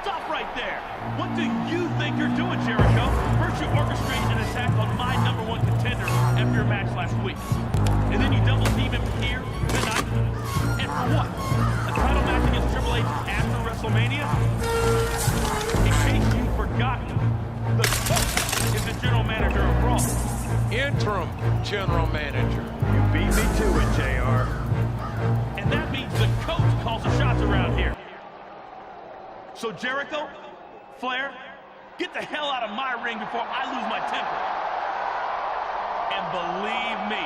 Stop right there. What do you think you're doing, Jericho? First you orchestrate an attack on my #1 contender after your match last week. And then you double team him here tonight. And for what? A title match against Triple H after WrestleMania? In case you've forgotten, the coach is the general manager of Raw. Interim general manager. You beat me to it, JR. And that means the coach calls the shots around here. So Jericho, Flair, get the hell out of my ring before I lose my temper. And believe me,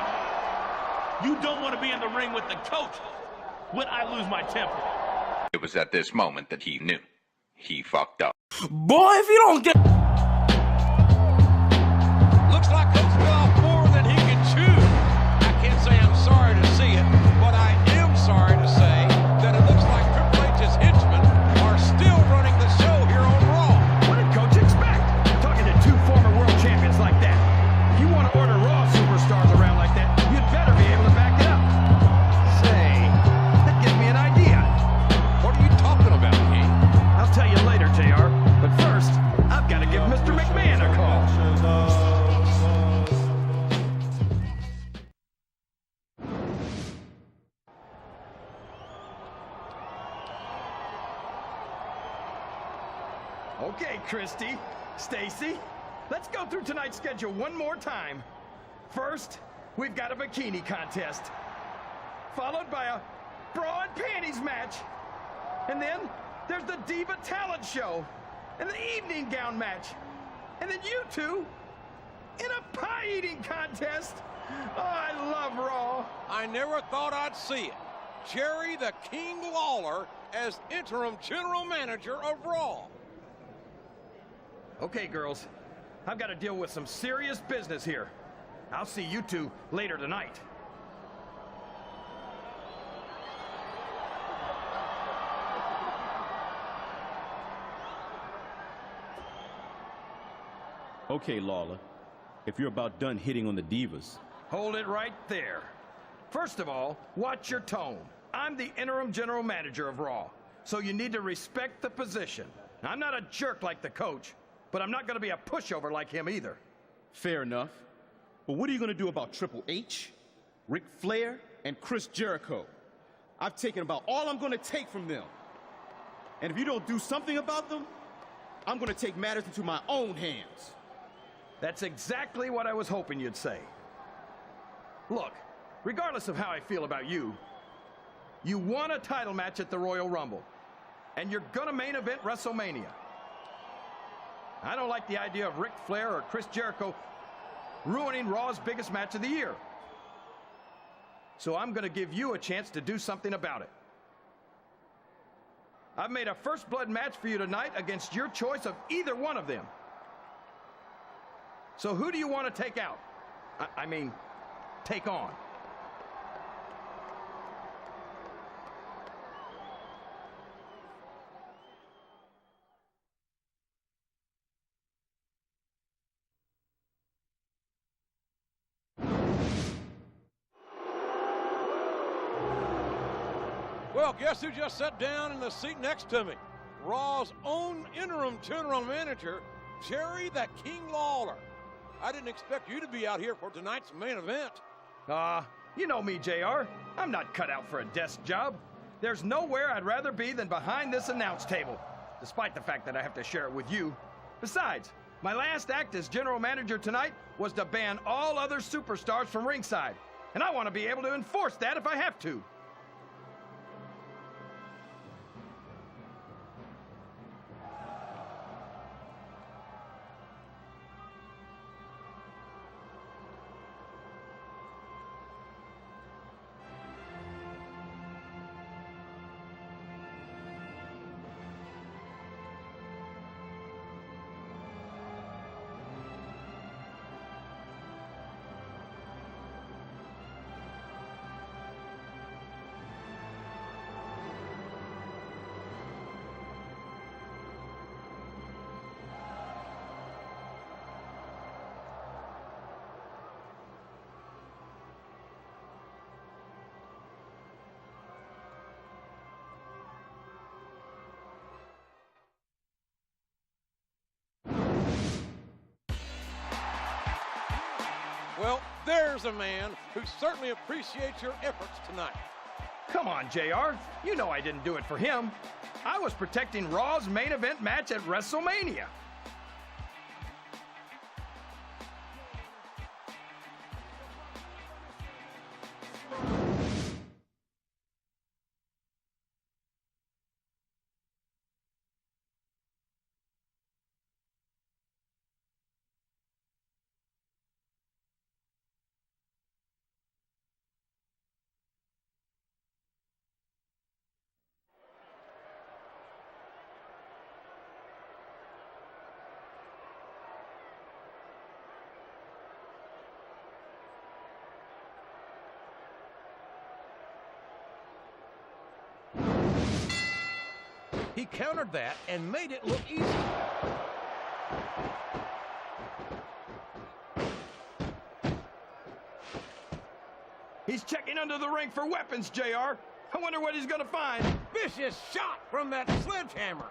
you don't want to be in the ring with the coach when I lose my temper. It was at this moment that he knew. He fucked up. Boy, if you don't get... Looks like Coach bit off more than he can chew. I can't say I'm sorry to see it, but I am sorry to say that it looks like Triple H's henchmen are still running the show here on Raw. What did Coach expect? Talking to two former world champions like that. If you want to order Raw superstars around like that, you'd better be able to back it up. Say, that gives me an idea. What are you talking about, King? I'll tell you later, JR. But first, I've got to give Mr. McMahon a call. Okay, Christy, Stacy, let's go through tonight's schedule one more time. First, we've got a bikini contest, followed by a bra and panties match. And then there's the Diva Talent Show and the evening gown match. And then you two in a pie-eating contest. Oh, I love Raw. I never thought I'd see it. Jerry the King Lawler as interim general manager of Raw. Okay, girls, I've got to deal with some serious business here. I'll see you two later tonight. Okay, Lawler, if you're about done hitting on the divas. Hold it right there. First of all, watch your tone. I'm the interim general manager of Raw, so you need to respect the position. Now, I'm not a jerk like the coach, but I'm not going to be a pushover like him either. Fair enough. But what are you going to do about Triple H, Ric Flair, and Chris Jericho? I've taken about all I'm going to take from them. And if you don't do something about them, I'm going to take matters into my own hands. That's exactly what I was hoping you'd say. Look, regardless of how I feel about you, you won a title match at the Royal Rumble, and you're going to main event WrestleMania. I don't like the idea of Ric Flair or Chris Jericho ruining Raw's biggest match of the year. So I'm going to give you a chance to do something about it. I've made a first blood match for you tonight against your choice of either one of them. So who do you want to take out? I mean, take on? Well, guess who just sat down in the seat next to me? Raw's own interim general manager, Jerry the King Lawler. I didn't expect you to be out here for tonight's main event. You know me, JR. I'm not cut out for a desk job. There's nowhere I'd rather be than behind this announce table, despite the fact that I have to share it with you. Besides, my last act as general manager tonight was to ban all other superstars from ringside, and I want to be able to enforce that if I have to. Well, there's a man who certainly appreciates your efforts tonight. Come on, JR. You know I didn't do it for him. I was protecting Raw's main event match at WrestleMania. He countered that and made it look easy. He's checking under the ring for weapons, JR. I wonder what he's gonna find. Vicious shot from that sledgehammer.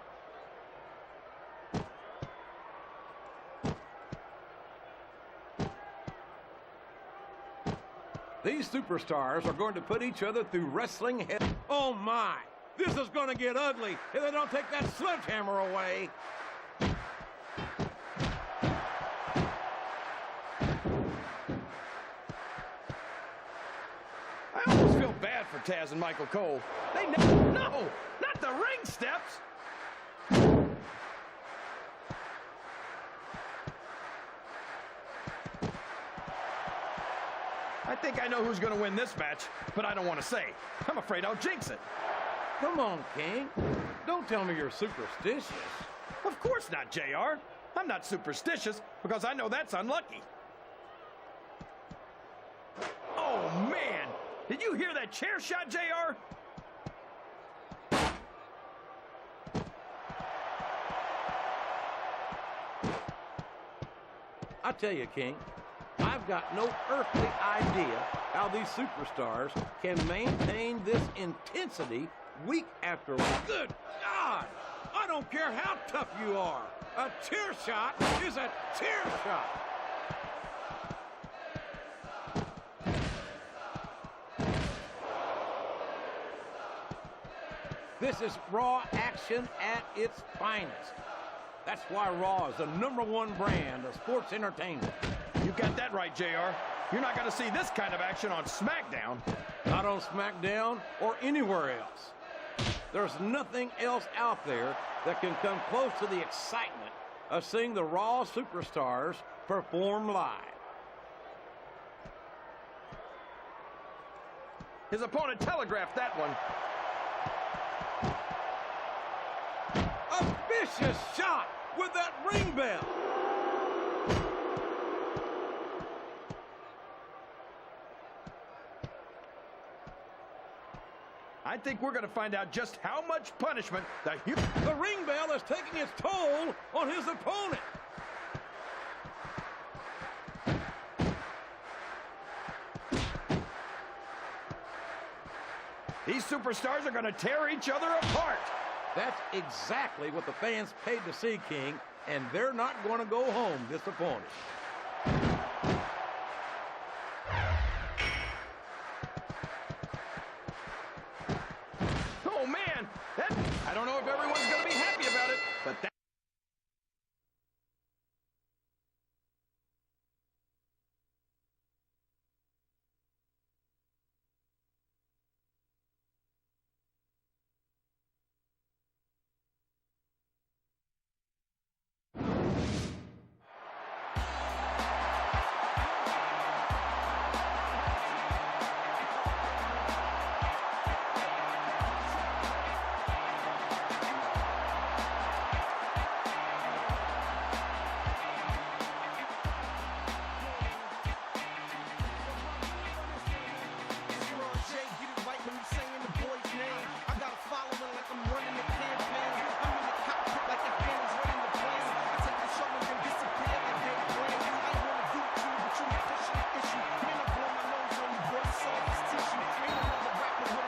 These superstars are going to put each other through wrestling hell. Oh my! This is going to get ugly if they don't take that sledgehammer away. I almost feel bad for Taz and Michael Cole. They no, not the ring steps. I think I know who's going to win this match, but I don't want to say. I'm afraid I'll jinx it. Come on, King. Don't tell me you're superstitious. Of course not, JR. I'm not superstitious because I know that's unlucky. Oh, man. Did you hear that chair shot, JR? I tell you, King, I've got no earthly idea how these superstars can maintain this intensity week after week. Good God! I don't care how tough you are. A chair shot is a chair shot. This is Raw action at its finest. That's why Raw is the #1 brand of sports entertainment. You got that right, JR. You're not going to see this kind of action on Smackdown. Not on Smackdown or anywhere else. There's nothing else out there that can come close to the excitement of seeing the Raw superstars perform live. His opponent telegraphed that one. A vicious shot with that ring bell. I think we're going to find out just how much punishment the ring bell is taking its toll on his opponent. These superstars are going to tear each other apart. That's exactly what the fans paid to see, King, and they're not going to go home disappointed. Oh, man, I don't know if everyone's going to be happy about it, but that